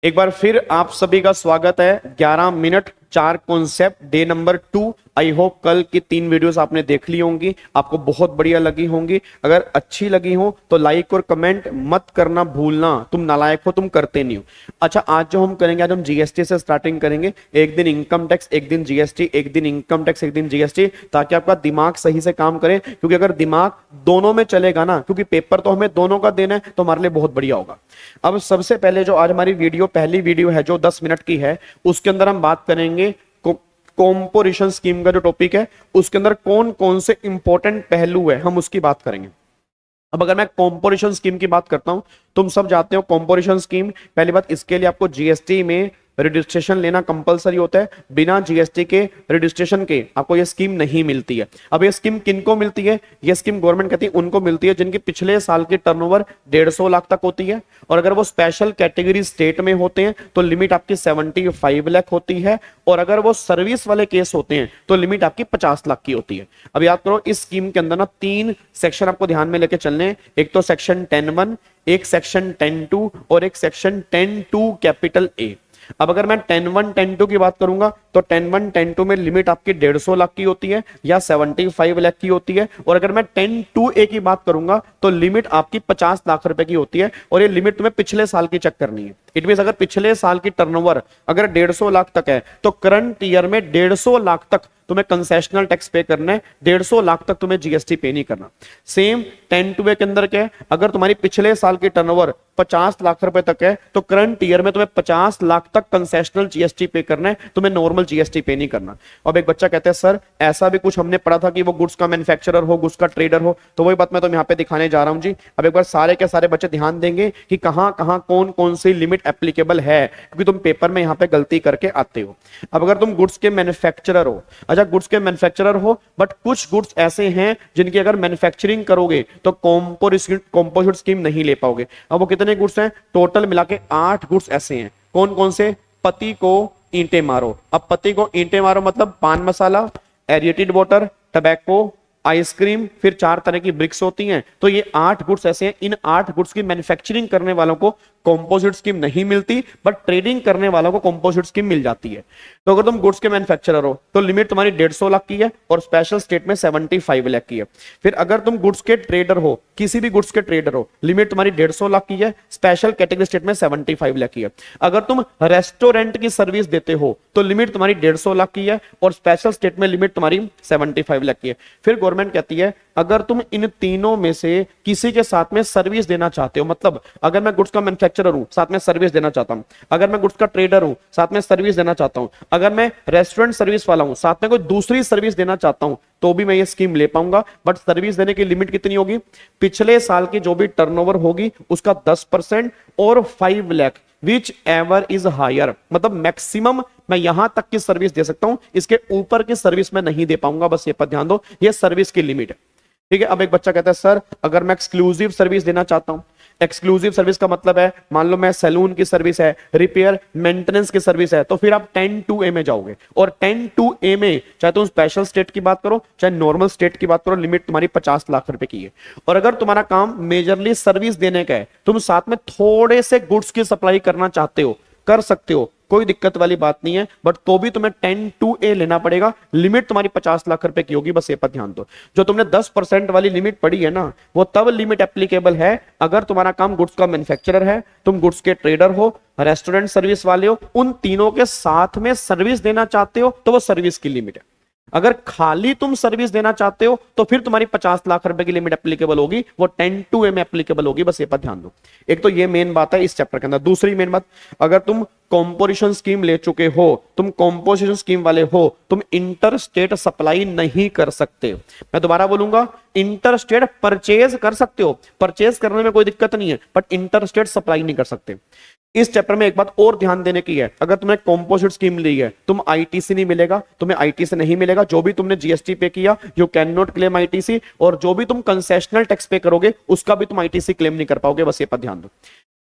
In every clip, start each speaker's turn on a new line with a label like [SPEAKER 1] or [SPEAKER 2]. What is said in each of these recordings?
[SPEAKER 1] एक बार फिर आप सभी का स्वागत है। 11 minute 4 concept day number 2। I hope कल की 3 वीडियोस आपने देख ली होंगी, आपको बहुत बढ़िया लगी होंगी। अगर अच्छी लगी हो तो लाइक और कमेंट मत करना भूलना, तुम नालायक हो, तुम करते नहीं हो। अच्छा, आज जो हम करेंगे, आज हम जीएसटी से स्टार्टिंग करेंगे। एक दिन इनकम टैक्स, एक दिन जीएसटी, एक दिन इनकम टैक्स, एक दिन जीएसटी, ताकि आपका दिमाग सही से काम करे। क्योंकि अगर दिमाग दोनों में चलेगा ना, क्योंकि पेपर तो हमें दोनों का देना है, तो हमारे लिए बहुत बढ़िया होगा। अब सबसे पहले जो आज हमारी वीडियो, पहली वीडियो है जो 10 मिनट की है, उसके अंदर हम बात करेंगे कॉम्पोजिशन स्कीम का जो टॉपिक है, उसके अंदर कौन कौन से इंपॉर्टेंट पहलू है, हम उसकी बात करेंगे। अब अगर मैं कॉम्पोजिशन स्कीम की बात करता हूं, तुम सब जानते हो कॉम्पोजिशन स्कीम। पहली बात, इसके लिए आपको जीएसटी में रजिस्ट्रेशन लेना कंपलसरी होता है। बिना जीएसटी के रजिस्ट्रेशन के आपको ये स्कीम नहीं मिलती है। अब ये स्कीम किनको मिलती है? ये स्कीम गवर्नमेंट कहती है उनको मिलती है जिनकी पिछले साल की टर्नओवर 150 लाख तक होती है, और अगर वो स्पेशल कैटेगरी स्टेट में होते हैं तो लिमिट आपकी 75 लाख होती है, और अगर वो सर्विस वाले केस होते हैं तो लिमिट आपकी 50 लाख की होती है। अब याद करो, इस स्कीम के अंदर ना 3 सेक्शन आपको ध्यान में लेके चलने हैं। एक तो सेक्शन 10(1), एक सेक्शन 10(2) और एक सेक्शन 10(2) कैपिटल ए। अब अगर मैं 10(1), 10(2) की बात करूंगा तो 10(1), 10(2) में लिमिट आपकी 150 लाख की होती है या 75 लाख की होती है, और अगर मैं 10(2)(a) की बात करूंगा तो लिमिट आपकी 50 लाख रुपए की होती है। और ये लिमिट तुम्हें पिछले साल की चेक करनी है। इट मीन अगर पिछले साल की टर्नओवर अगर 150 लाख तक है तो करंट ईयर में 150 लाख तक तुम्हें कंसेशनल टैक्स पे करना है, 150 लाख तक तुम्हें जीएसटी पे नहीं करना। सेम 10(2)(a) के अंदर क्या है, अगर तुम्हारी पिछले साल की टर्नओवर 50 लाख रुपए तक है तो करंट ईयर में तुम्हें 50 लाख तक कंसेशनल जीएसटी पे करना है, तुम्हें नॉर्मल जीएसटी पे नहीं करना। अब एक बच्चा कहता है सर ऐसा भी कुछ हमने पढ़ा था कि वो गुड्स का मैन्युफैक्चरर हो, गुड्स का ट्रेडर हो, तो वही बात मैं तो यहाँ पे दिखाने जा रहा हूँ जी। अब एक बार सारे के सारे बच्चे ध्यान देंगे कि कहां कहां कौन कौन सी लिमिट एप्लीकेबल है, क्योंकि तुम पेपर में यहाँ पे गलती करके आते हो। अब अगर तुम गुड्स के मैन्युफैक्चरर हो, अच्छा गुड्स के मैन्युफैक्चरर हो, बट कुछ गुड्स ऐसे हैं जिनकी अगर मैन्युफैक्चरिंग करोगे तो कॉम्पोजिट स्कीम नहीं ले पाओगे। अब वो कितने गुड्स हैं? टोटल मिला के 8 गुड्स ऐसे हैं। कौन कौन से? पति को ईंटें मारो। अब पति को ईंटें मारो मतलब पान मसाला, एरिएटेड वाटर, टबैको, आइसक्रीम, फिर 4 तरह की ब्रिक्स होती हैं। तो ये 8 गुड्स ऐसे हैं। इन 8 गुड्स की मैन्युफैक्चरिंग करने वालों को कॉम्पोजिट स्कीम नहीं मिलती, बट ट्रेडिंग करने वालों को कॉम्पोजिट स्कीम मिल जाती है। तो अगर तुम गुड्स के मैन्युफैक्चरर हो तो लिमिट तुम्हारी 150 लाख की है और स्पेशल स्टेट में 75 लाख की है। फिर अगर तुम गुड्स के ट्रेडर हो, किसी भी गुड्स के ट्रेडर हो, लिमिट तुम्हारी 150 लाख की है, स्पेशल कैटेगरी स्टेट में 75 लाख की है। अगर तुम रेस्टोरेंट की सर्विस देते हो तो लिमिट तुम्हारी 150 लाख की है और स्पेशल स्टेट में लिमिट तुम्हारी 75 लाख की है। फिर गवर्नमेंट कहती है अगर तुम इन तीनों में से किसी के साथ में सर्विस देना चाहते हो, मतलब अगर मैं गुड्स का मैन्युफैक्चरर हूं साथ में सर्विस देना चाहता हूं, अगर मैं गुड्स का ट्रेडर हूं साथ में सर्विस देना चाहता हूं, अगर मैं रेस्टोरेंट सर्विस वाला हूं साथ में कोई दूसरी सर्विस देना चाहता हूं, तो भी मैं ये स्कीम ले पाऊंगा। बट सर्विस देने की लिमिट कितनी होगी? पिछले साल की जो भी टर्नओवर होगी उसका 10% और 5 lakh whichever is higher, मतलब मैक्सिमम मैं यहां तक की सर्विस दे सकता हूं, इसके ऊपर की सर्विस मैं नहीं दे पाऊंगा। बस ये पर ध्यान दो, ये सर्विस की लिमिट है। ठीक है। अब एक बच्चा कहता है सर अगर मैं एक्सक्लूसिव सर्विस देना चाहता हूं, एक्सक्लूसिव सर्विस का मतलब है मान लो मैं सैलून की सर्विस है, रिपेयर मेंटेनेंस की सर्विस है, तो फिर आप 10(2)(a) में जाओगे। और 10(2)(a) में चाहे तुम स्पेशल स्टेट की बात करो चाहे नॉर्मल स्टेट की बात करो, लिमिट तुम्हारी 50 लाख रुपए की है। और अगर तुम्हारा काम मेजरली सर्विस देने का है, तुम साथ में थोड़े से गुड्स की सप्लाई करना चाहते हो, कर सकते हो, कोई दिक्कत वाली बात नहीं है, बट तो भी तुम्हें 10(2)(a) लेना पड़ेगा। लिमिट तुम्हारी 50 लाख रुपए की होगी। बस ये पर ध्यान दो। जो तुमने 10% वाली लिमिट पढ़ी है ना, वो तब लिमिट एप्लीकेबल है अगर तुम्हारा काम गुड्स का मैन्युफैक्चरर है, तुम गुड्स के ट्रेडर हो, रेस्टोरेंट सर्विस वाले हो, उन तीनों के साथ में सर्विस देना चाहते हो, तो वो सर्विस की लिमिट है। अगर खाली तुम सर्विस देना चाहते हो तो फिर तुम्हारी 50 लाख रुपए की लिमिट एप्लीकेबल होगी, वो 10(2)(a) में एप्लीकेबल होगी। बस ये पर ध्यान दो। एक तो ये मेन बात है इस चैप्टर के अंदर। दूसरी मेन बात, अगर तुम कॉम्पोजिशन स्कीम ले चुके हो, तुम कॉम्पोजिशन स्कीम वाले हो, तुम इंटर स्टेट सप्लाई नहीं कर सकते। मैं दोबारा बोलूंगा, इंटर स्टेट परचेज कर सकते हो, परचेज करने में कोई दिक्कत नहीं है, बट इंटर स्टेट सप्लाई नहीं कर सकते। इस चैप्टर में एक बात और ध्यान देने की है, अगर तुमने कॉम्पोजिट स्कीम ली है, तुम आईटीसी नहीं मिलेगा, तुम्हें आईटीसी नहीं मिलेगा। जो भी तुमने जीएसटी पे किया you can not claim ITC, और जो भी तुम कंसेशनल टैक्स पे करोगे उसका भी तुम आईटीसी क्लेम नहीं कर पाओगे। बस ये पर ध्यान दो।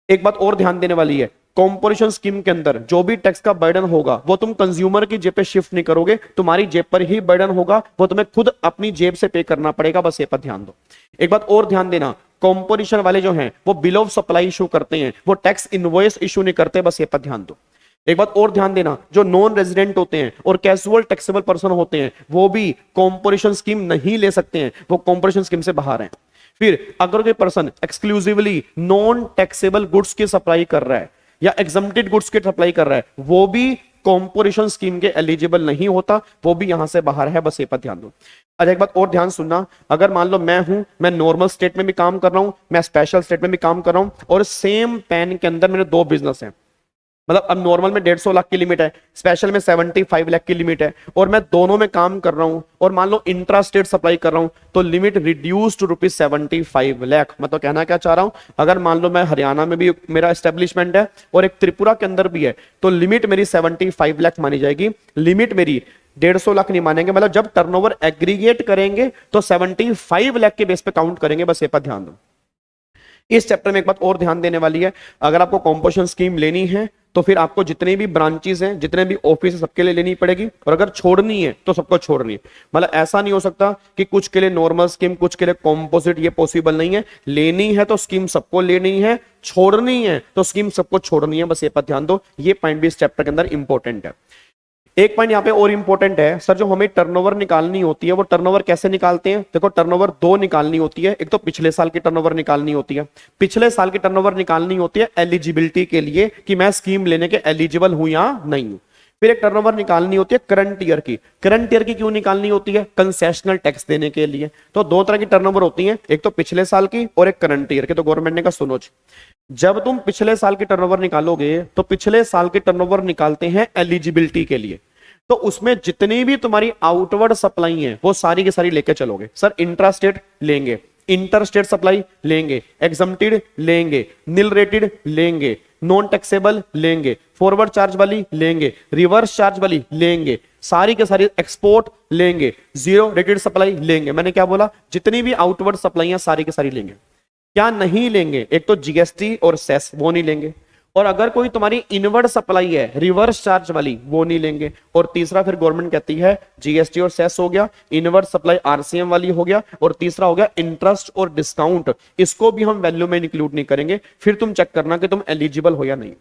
[SPEAKER 1] एक बात और ध्यान देने वाली है, कॉम्पोजिशन स्कीम के अंदर जो भी टैक्स का बर्डन होगा वो तुम कंज्यूमर की जेब पे शिफ्ट नहीं करोगे, तुम्हारी जेब पर ही बर्डन होगा, वो तुम्हें खुद अपनी जेब से पे करना पड़ेगा। बस ये पर ध्यान दो। एक बात और ध्यान देना, कॉम्पोजिशन वाले जो हैं वो बिल ऑफ सप्लाई इशू करते हैं, वो टैक्स इनवॉइस इशू नहीं करते। बस ये पर ध्यान दो। एक बात और ध्यान देना, जो नॉन रेजिडेंट होते हैं और कैजुअल टैक्सेबल पर्सन होते हैं वो भी कॉम्पोजिशन स्कीम नहीं ले सकते हैं, वो कॉम्पोजिशन स्कीम से बाहर हैं। फिर अगर कोई person exclusively non taxable goods की सप्लाई कर रहा है या एग्जम्प्टेड गुड्स की सप्लाई कर रहा है, वो भी कॉम्पोजिशन स्कीम के एलिजिबल नहीं होता, वो भी यहां से बाहर है। बस ये पर ध्यान दो। अच्छा एक बात और ध्यान सुनना, अगर मान लो मैं नॉर्मल स्टेट में भी काम कर रहा हूं, मैं स्पेशल स्टेट में भी काम कर रहा हूं और सेम पैन के अंदर मेरे दो बिजनेस हैं, मतलब अब नॉर्मल में 150 लाख की लिमिट है, स्पेशल में 75 लाख की लिमिट है, और मैं दोनों में काम कर रहा हूं और मान लो इंट्रा स्टेट सप्लाई कर रहा हूं तो लिमिट रिड्यूस टू ₹75 लाख। मैं तो कहना क्या चाह रहा हूं, अगर मान लो मैं हरियाणा में भी मेरा एस्टेब्लिशमेंट है और एक त्रिपुरा के अंदर भी है तो लिमिट मेरी 75 लाख मानी जाएगी, लिमिट मेरी 150 लाख नहीं मानेंगे। मतलब जब टर्नओवर एग्रीगेट करेंगे तो 75 लाख के बेस पे काउंट करेंगे। बस ये पर ध्यान दो। इस चैप्टर में एक बात और ध्यान देने वाली है, अगर आपको कॉम्पोजिशन स्कीम लेनी है तो फिर आपको जितने भी ब्रांचेस हैं, जितने भी ऑफिस है, सबके लिए लेनी पड़ेगी, और अगर छोड़नी है तो सबको छोड़नी है। मतलब ऐसा नहीं हो सकता कि कुछ के लिए नॉर्मल स्कीम, कुछ के लिए कॉम्पोजिट, ये पॉसिबल नहीं है। लेनी है तो स्कीम सबको लेनी है, छोड़नी है तो स्कीम सबको छोड़नी है। बस ये पर ध्यान दो, ये पॉइंट भी इस चैप्टर के अंदर इंपॉर्टेंट है। एक पॉइंट यहां पे और इंपॉर्टेंट है, सर जो हमें टर्नओवर निकालनी होती है वो टर्नओवर कैसे निकालते हैं? देखो टर्नओवर दो निकालनी होती है, एक तो पिछले साल की टर्नओवर निकालनी होती है, पिछले साल की टर्नओवर निकालनी होती है एलिजिबिलिटी के लिए कि मैं स्कीम लेने के एलिजिबल हूं या नहीं हूं। फिर एक टर्नओवर निकालनी होती है करंट ईयर की। करंट ईयर की क्यों निकालनी होती है? कंसेशनल टैक्स देने के लिए। तो दो तरह की टर्नओवर होती है, एक तो पिछले साल की और एक करंट ईयर की। तो गवर्नमेंट ने कहा सुनो, जब तुम पिछले साल की टर्नओवर निकालोगे तो पिछले साल की टर्नओवर निकालते हैं एलिजिबिलिटी के लिए, तो उसमें जितनी भी तुम्हारी आउटवर्ड सप्लाई है वो सारी की सारी लेके चलोगे। सर इंट्रा स्टेट लेंगे, इंटर स्टेट सप्लाई लेंगे, एग्जम्प्टेड लेंगे, निल रेटेड लेंगे, नॉन टैक्सेबल लेंगे, फॉरवर्ड चार्ज वाली लेंगे, रिवर्स चार्ज वाली लेंगे, सारी के सारी एक्सपोर्ट लेंगे, जीरो रेटेड सप्लाई लेंगे। मैंने क्या बोला? जितनी भी आउटवर्ड सप्लाई सारी की सारी लेंगे। क्या नहीं लेंगे? एक तो जीएसटी और सेस, वो नहीं लेंगे, और अगर कोई तुम्हारी इनवर्ड सप्लाई है रिवर्स चार्ज वाली, वो नहीं लेंगे, और तीसरा फिर गवर्नमेंट कहती है जीएसटी और सेस हो गया, इनवर्ड सप्लाई आरसीएम वाली हो गया, और तीसरा हो गया इंटरेस्ट और डिस्काउंट, इसको भी हम वैल्यू में इंक्लूड नहीं करेंगे। फिर तुम चेक करना कि तुम एलिजिबल हो या नहीं।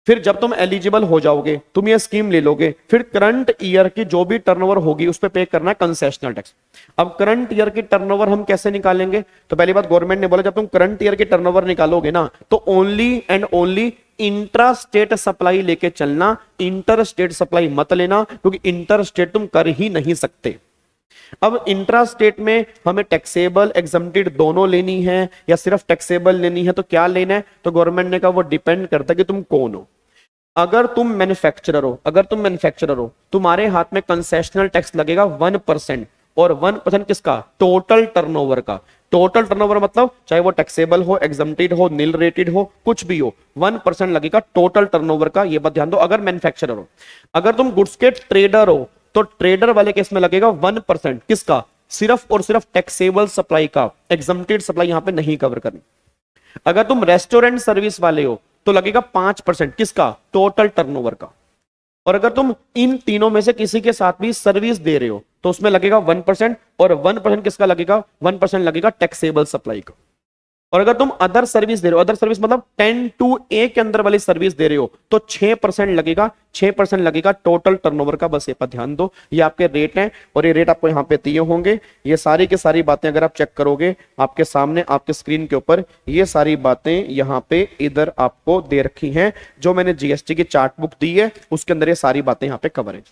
[SPEAKER 1] फिर जब तुम एलिजिबल हो जाओगे, तुम ये स्कीम ले लोगे, फिर करंट ईयर की जो भी टर्नओवर होगी उस पर पे करना है कंसेशनल टैक्स। अब करंट ईयर की टर्नओवर हम कैसे निकालेंगे? तो पहली बात गवर्नमेंट ने बोला जब तुम करंट ईयर की टर्नओवर निकालोगे ना तो only and only intra state supply लेके चलना, इंटर स्टेट सप्लाई मत लेना, क्योंकि इंटर स्टेट तुम कर ही नहीं सकते। अब इंट्रा स्टेट में हमें टैक्सेबल एग्जम्प्टेड दोनों लेनी है या सिर्फ टैक्सेबल लेनी है, तो क्या लेना है? तो गवर्नमेंट ने कहा वो डिपेंड करता है कि तुम कौन हो। अगर तुम मैन्युफैक्चरर हो, तुम्हारे हाथ में कंसेशनल टैक्स लगेगा 1%, और 1% किसका? टोटल टर्नओवर का। टोटल टर्नओवर मतलब चाहे वो टैक्सेबल हो, एग्जम्प्टेड हो, निल रेटेड हो, कुछ भी हो, 1% लगेगा टोटल टर्नओवर का। ये बात ध्यान दो अगर मैन्युफैक्चरर हो। अगर तुम गुड्स के ट्रेडर हो तो ट्रेडर वाले केस में लगेगा 1%, किसका? सिर्फ और सिर्फ टैक्सेबल सप्लाई का, एग्जम्प्टेड सप्लाई यहां पे नहीं कवर करनी। अगर तुम रेस्टोरेंट सर्विस वाले हो तो लगेगा 5%, किसका? टोटल टर्नओवर का। और अगर तुम इन तीनों में से किसी के साथ भी सर्विस दे रहे हो तो उसमें लगेगा 1%, और 1% किसका लगेगा? 1% लगेगा टैक्सेबल सप्लाई का। और अगर तुम अदर सर्विस दे रहे हो, अदर सर्विस मतलब 10 to A के अंदर वाली सर्विस दे रहे हो तो 6% लगेगा, 6% लगेगा टोटल टर्नओवर का। बस ये पर ध्यान दो, ये आपके रेट हैं और ये रेट आपको यहाँ पे दिए होंगे। ये सारी की सारी बातें अगर आप चेक करोगे आपके सामने, आपके स्क्रीन के ऊपर ये सारी बातें यहाँ पे इधर आपको दे रखी हैं। जो मैंने जीएसटी की चार्ट बुक दी है उसके अंदर ये सारी बातें यहाँ पे कवर है।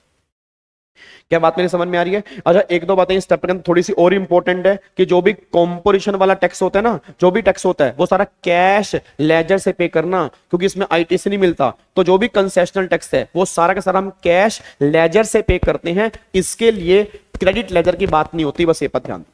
[SPEAKER 1] क्या बात मेरी समझ में आ रही है? अच्छा एक दो बातें इस स्टेप के अंदर थोड़ी सी और इंपॉर्टेंट है कि जो भी कॉम्पोजिशन वाला टैक्स होता है ना, जो भी टैक्स होता है वो सारा कैश लेजर से पे करना, क्योंकि इसमें आईटीसी नहीं मिलता। तो जो भी कंसेशनल टैक्स है वो सारा का सारा हम कैश लेजर से पे करते हैं, इसके लिए क्रेडिट लेजर की बात नहीं होती। बस ये पर ध्यान।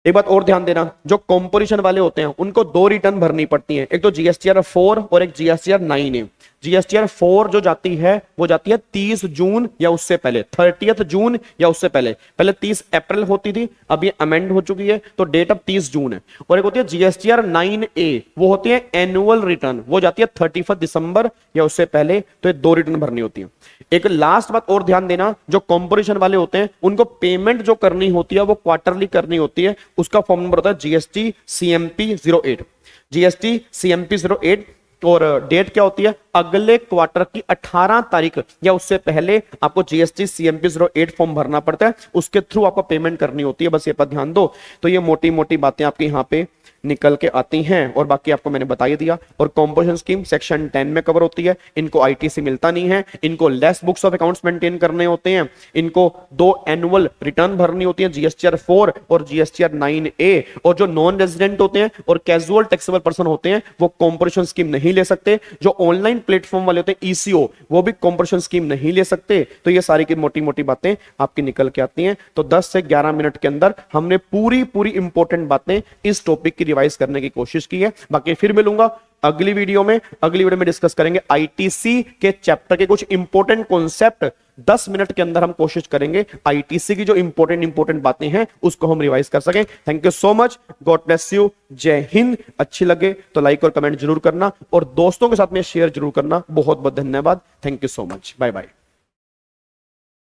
[SPEAKER 1] एक बात और ध्यान देना, जो कॉम्पोजिशन वाले होते हैं उनको दो रिटर्न भरनी पड़ती हैं, एक तो जीएसटीआर 4 और एक जीएसटीआर 9A। जीएसटीआर 4 जो जाती है वो जाती है 30 जून या उससे पहले, 30 जून या उससे पहले। पहले 30 अप्रैल होती थी, अब ये अमेंड हो चुकी है तो डेट अब 30 जून है। और एक होती है जीएसटीआर 9A, वो होती है एनुअल रिटर्न, वो जाती है 31 दिसंबर या उससे पहले। तो ये दो रिटर्न भरनी होती है। एक लास्ट बात और ध्यान देना, जो कॉम्पोजिशन वाले होते हैं उनको पेमेंट जो करनी होती है वो क्वार्टरली करनी होती है, उसका फॉर्म नंबर होता है जीएसटी सीएमपी 08। जीएसटी सीएमपी 08 और डेट क्या होती है, अगले क्वार्टर की 18 तारीख या उससे पहले आपको जीएसटी सीएमपी 08 फॉर्म भरना पड़ता है, उसके थ्रू आपको पेमेंट करनी होती है। बस ये पर ध्यान दो। तो ये मोटी मोटी बातें आपकी यहाँ पे निकल के आती हैं और बाकी आपको मैंने बता ही दिया। और कंपोजिशन स्कीम सेक्शन 10 में कवर होती है, इनको आईटीसी मिलता नहीं है, इनको less books of accounts maintain करने होते हैं, इनको दो एनुअल रिटर्न भरनी होती है, जीएसटीआर 4 और जीएसटीआर 9A। और जो नॉन रेजिडेंट होते हैं और कैजुअल टैक्सेबल पर्सन होते हैं वो कंपोजिशन स्कीम नहीं ले सकते। जो ऑनलाइन प्लेटफॉर्म वाले होते हैं ईसीओ, वो भी कंपोजिशन स्कीम नहीं ले सकते। तो ये सारी की मोटी मोटी बातें आपकी निकल के आती हैं। तो 10 से 11 मिनट के अंदर हमने पूरी पूरी इंपॉर्टेंट बातें इस टॉपिक की रिवाइज करने की कोशिश की है। बाकी फिर मिलूंगा अगली वीडियो में। अगली वीडियो में डिस्कस करेंगे आईटीसी के चैप्टर के कुछ इंपॉर्टेंट कॉन्सेप्ट। 10 मिनट के अंदर हम कोशिश करेंगे आईटीसी की जो इंपॉर्टेंट बातें हैं उसको हम रिवाइज कर सकें। Thank you so much, God bless you, जय हिंद। अच्छी लगे तो लाइक और कमेंट जरूर करना और दोस्तों के साथ में शेयर जरूर करना। बहुत बहुत धन्यवाद। Thank you so much, bye bye.